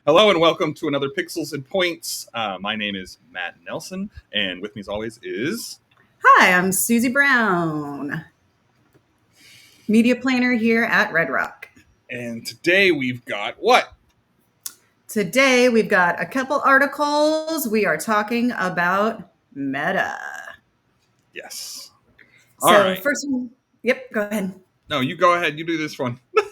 Hello and welcome to another Pixels and Points. My name is Matt Nelsen, and with me as always is... Hi, I'm Susie Brown, media planner here at Red Rock. And today we've got what? Today we've got a couple articles. We are talking about Meta. Yes. All So right. first one, yep, go ahead. No, you go ahead. You do this one. All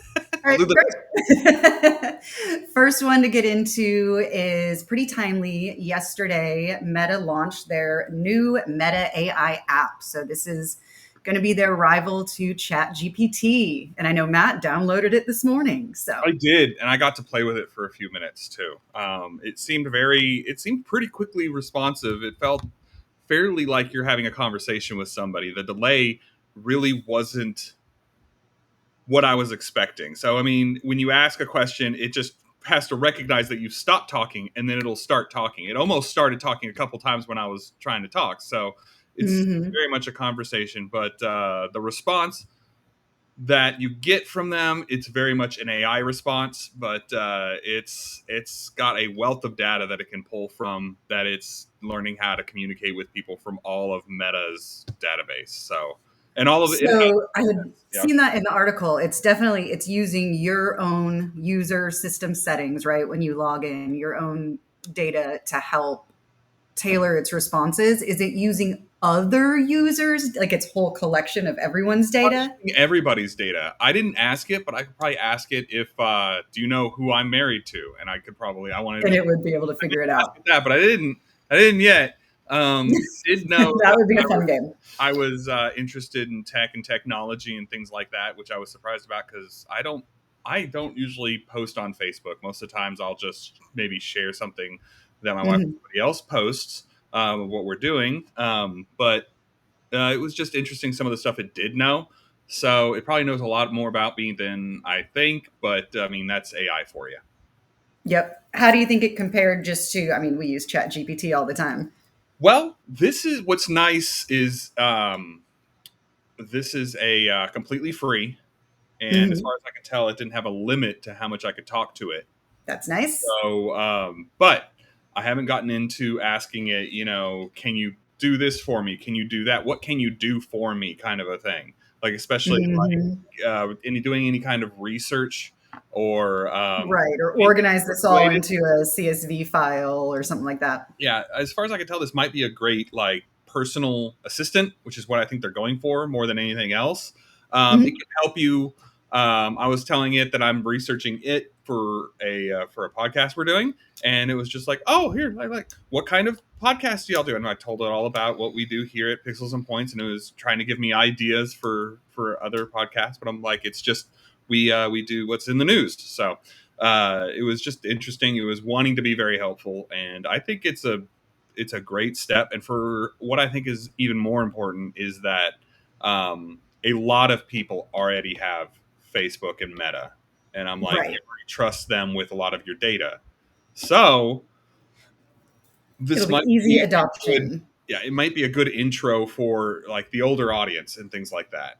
I'll right, do the great. First one to get into is pretty timely. Yesterday, Meta launched their new Meta AI app. So this is going to be their rival to ChatGPT. And I know Matt downloaded it this morning. So I did, and I got to play with it for a few minutes too. It seemed pretty quickly responsive. It felt fairly like you're having a conversation with somebody. The delay really wasn't what I was expecting. So, I mean, when you ask a question, it just has to recognize that you've stopped talking and then it'll start talking. It almost started talking a couple times when I was trying to talk. So, it's mhm. very much a conversation, but the response that you get from them, it's very much an AI response, but it's got a wealth of data that it can pull from, that it's learning how to communicate with people from all of Meta's database. So, and all of it has, So I had yeah. seen that in the article. It's using your own user system settings, right? When you log in, your own data to help tailor its responses. Is it using other users, like its whole collection of everyone's data? Everybody's data. I didn't ask it, but I could probably ask it if do you know who I'm married to? And I could probably, I wanted And to it would be able to I did figure it ask out. it that, but I didn't yet. Did know That that would be a fun game. I was interested in tech and technology and things like that, which I was surprised about because I don't usually post on Facebook. Most of the times I'll just maybe share something that my wife or Mhm. somebody else posts of what we're doing. But it was just interesting some of the stuff it did know. So it probably knows a lot more about me than I think, but I mean, that's AI for you. Yep. How do you think it compared just to, I mean, we use ChatGPT all the time. Well, this is what's nice is this is a completely free, and as Mhm. far as I can tell, it didn't have a limit to how much I could talk to it. That's nice. So, but I haven't gotten into asking it, can you do this for me? Can you do that? What can you do for me? Kind of a thing. Like, especially Mhm. like doing any kind of research or Right, or anything organize this all related. into a CSV file or something like that. Yeah, as far as I can tell, this might be a great like personal assistant, which is what I think they're going for more than anything else. It Mhm. can help you. I was telling it that I'm researching it for a podcast we're doing, and it was just like, oh, here, like what kind of podcast do y'all do? And I told it all about what we do here at Pixels and Points, and it was trying to give me ideas for other podcasts. But I'm like, it's just we do what's in the news, so it was just interesting. It was wanting to be very helpful, and I think it's a great step. And for what I think is even more important is that a lot of people already have Facebook and Meta, and I'm like, you Right. already trust them with a lot of your data, so It'll this be might easy be a good, adoption. yeah, it might be a good intro for like the older audience and things like that.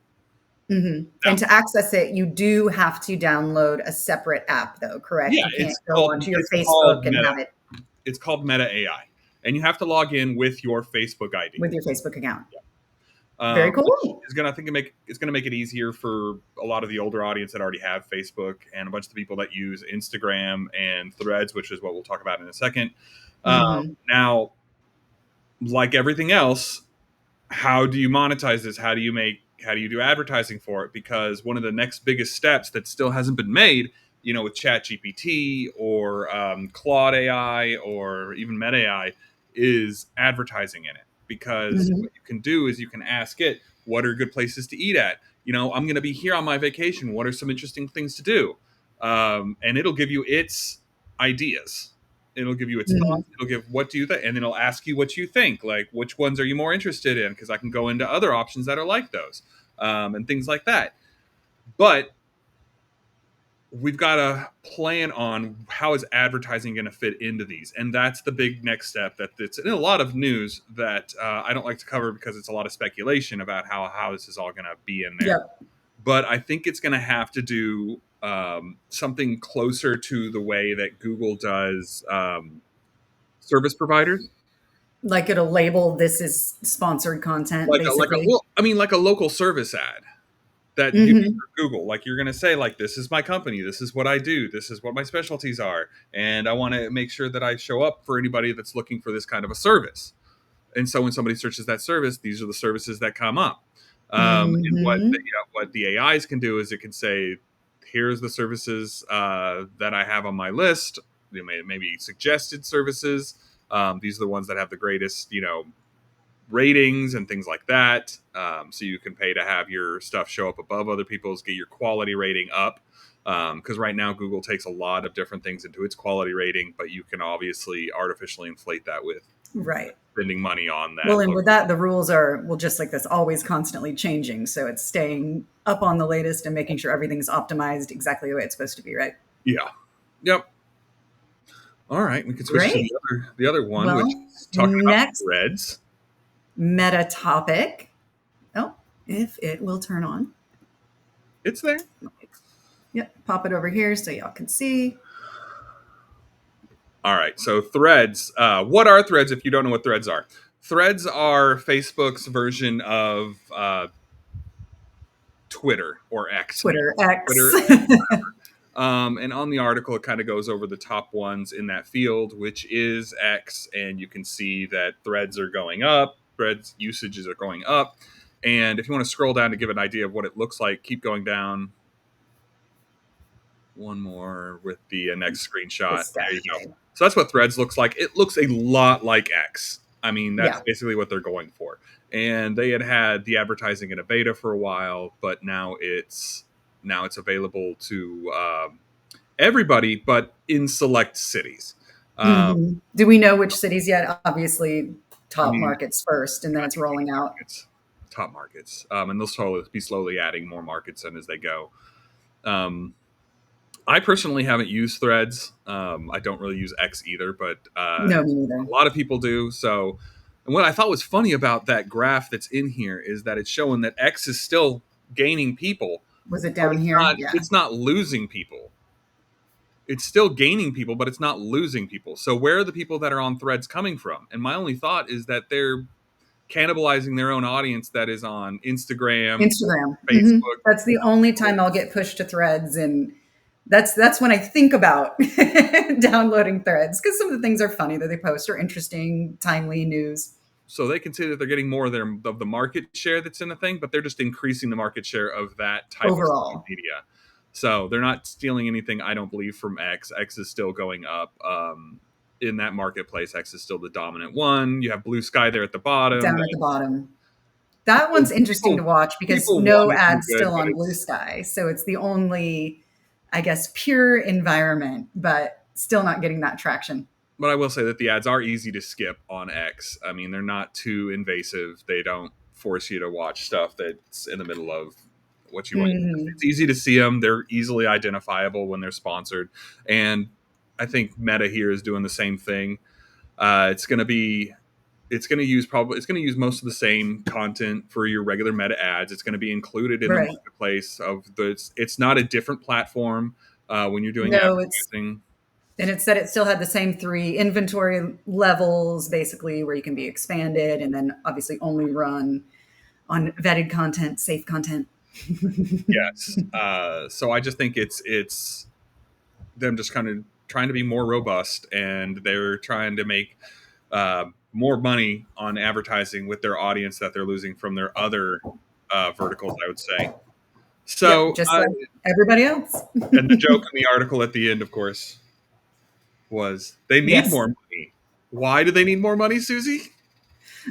Mhm. Now, And to access it, you do have to download a separate app, though, correct? yeah, You can't go onto your it's called Facebook and Meta. have it It's called Meta AI, and you have to log in with your Facebook ID. with your Facebook account. Yeah. Very Which cool. is gonna I think it's gonna make it easier for a lot of the older audience that already have Facebook and a bunch of the people that use Instagram and Threads, which is what we'll talk about in a second. Mhm. Now, like everything else, how do you monetize this? How do you do advertising for it? Because one of the next biggest steps that still hasn't been made, with ChatGPT or Claude AI or even Meta AI, is advertising in it. Because Mhm. what you can do is you can ask it, what are good places to eat at? I'm going to be here on my vacation. What are some interesting things to do? And it'll give you its ideas. It'll give you its Mhm. thoughts. It'll give what do you think, and then it'll ask you what you think. Like which ones are you more interested in? Because I can go into other options that are like those, and things like that. But we've got to plan on how is advertising going to fit into these, and that's the big next step. That's in a lot of news that I don't like to cover because it's a lot of speculation about how this is all going to be in there. Yep. but I think it's going to have to do something closer to the way that Google does service providers. Like it'll label this is sponsored content, Like a basically. well, I mean, like a local service ad that you do Hmm. for Google. Like you're going to say, like, this is my company, this is what I do, this is what my specialties are, and I want to make sure that I show up for anybody that's looking for this kind of a service. And so when somebody searches that service, these are the services that come up. And Hmm. what the AIs can do is it can say, here's the services that I have on my list. Maybe suggested services. These are the ones that have the greatest, ratings and things like that. So you can pay to have your stuff show up above other people's, get your quality rating up. Because right now Google takes a lot of different things into its quality rating, but you can obviously artificially inflate that with Right. spending money on Well, that and with location. that, the rules are, well, just like this, always constantly changing. So it's staying up on the latest and making sure everything's optimized exactly the way it's supposed to be, right? Yeah. Yep. All right. We can switch to Great. the other one, which Well, is talking about next threads. meta topic. Oh, if it will turn on. It's there. Yep, pop it over here so y'all can see. All right. So threads. What are threads? If you don't know what threads are, threads are Facebook's version of Twitter or X now. Twitter X. Twitter. And on the article, it kind of goes over the top ones in that field, which is X. And you can see that threads are going up, threads usages are going up. And if you want to scroll down to give an idea of what it looks like, keep going down. One more with the next screenshot. This There you go. guy. So that's what threads looks like. It looks a lot like X. I mean, that's Yeah. basically what they're going for. And they had the advertising in a beta for a while, but now it's available to everybody, but in select cities. Um, Hmm. Do we know which cities yet? Obviously, I top mean, markets first, and then I it's think rolling out. top markets, and they'll be slowly adding more markets in as they go. Um, I personally haven't used Threads. I don't really use X either, but No, me neither. a lot of people do. So, and what I thought was funny about that graph that's in here is that it's showing that X is still gaining people, Was it but down it's here? not. Yeah. It's not losing people. It's still gaining people, but it's not losing people. So where are the people that are on Threads coming from? And my only thought is that they're cannibalizing their own audience that is on Instagram, Instagram. Hmm. Facebook. That's the only time I'll get pushed to Threads, and that's when I think about downloading Threads because some of the things are funny that they post are interesting, timely news So they can say that they're getting more of the market share that's in a thing, but they're just increasing the market share of that type of social overall. media. So they're not stealing anything, I don't believe, from X. X is still going up. In that marketplace, X is still the dominant one. You have Blue Sky there at the bottom. Down at the bottom. That one's interesting to People, watch because people want no to do ads good, still but on Blue Sky. So it's the only, I guess, pure environment, but still not getting that traction. I will say that the ads are easy to skip on X. I mean, they're not too invasive. They don't force you to watch stuff that's in the middle of what you want. Hmm. It's easy to see them. They're easily identifiable when they're sponsored, and I think Meta here is doing the same thing. It's going to be it's going to use most of the same content for your regular Meta ads. It's going to be included in the Right. marketplace of the. It's not a different platform when you're doing No, it's, advertising. and it said it still had the same three inventory levels, basically, where you can be expanded and then obviously only run on vetted content, safe content. Yes. So I just think it's them just kind of trying to be more robust, and they're trying to make more money on advertising with their audience that they're losing from their other verticals, I would say. Yep, So, just like everybody else. and the joke in the article at the end, of course, was they need Yes. more money. Why do they need more money, Susie?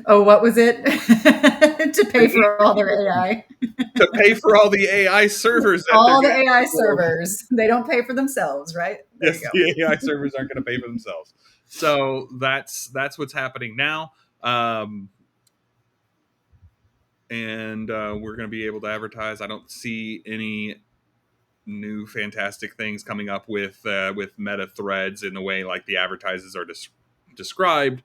Oh, what was it? To They pay need for all their more money AI. to pay for all the AI servers that they're All the going AI to. servers. They don't pay for themselves, right? There you Yes, go. the AI servers aren't going to pay for themselves. So that's what's happening now. And we're going to be able to advertise. I don't see any new fantastic things coming up with Meta Threads in the way like the advertisers are described.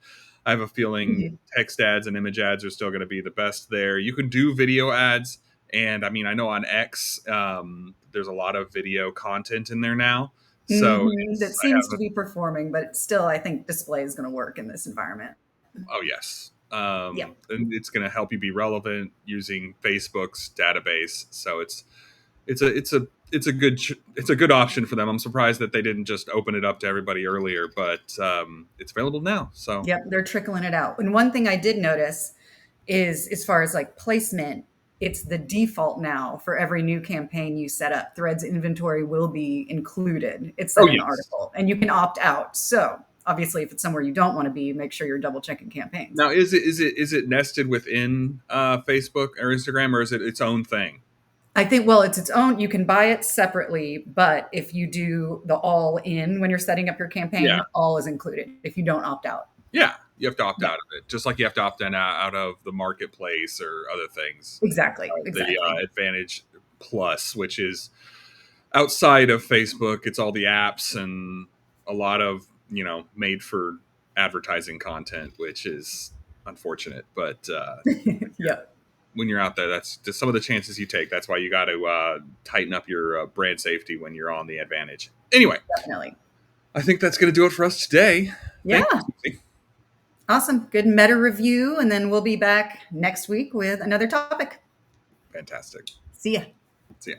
I have a feeling Mhm. text ads and image ads are still going to be the best there. You can do video ads, And I mean, I know on X, there's a lot of video content in there now. So That I seems to have, be performing, but still, I think display is going to work in this environment. oh yes. Yeah. And it's going to help you be relevant using Facebook's database. So it's a good option for them. I'm surprised that they didn't just open it up to everybody earlier, but it's available now. So Yep, they're trickling it out. And one thing I did notice is as far as like placement, it's the default now for every new campaign you set up. Threads inventory will be included. It oh said in the yes. article, and you can opt out. So obviously, if it's somewhere you don't want to be, make sure you're double checking campaigns. Now is it nested within Facebook or Instagram, or is it its own thing? I think, well, it's its own. You can buy it separately, but if you do the all in when you're setting up your Yeah. campaign, all is included if you don't opt out. Yeah, you have to opt Yeah, out of it, just like you have to opt in out of the marketplace or other things. exactly. The Exactly. Advantage Plus, which is outside of Facebook, it's all the apps and a lot of made for advertising content, which is unfortunate. But Yep. when you're out there, that's just some of the chances you take. That's why you got to tighten up your brand safety when you're on the Advantage. Anyway, Definitely. I think that's going to do it for us today. Thank Yeah. you, Susie. Awesome. Good meta review. And then we'll be back next week with another topic. Fantastic. See ya. See ya.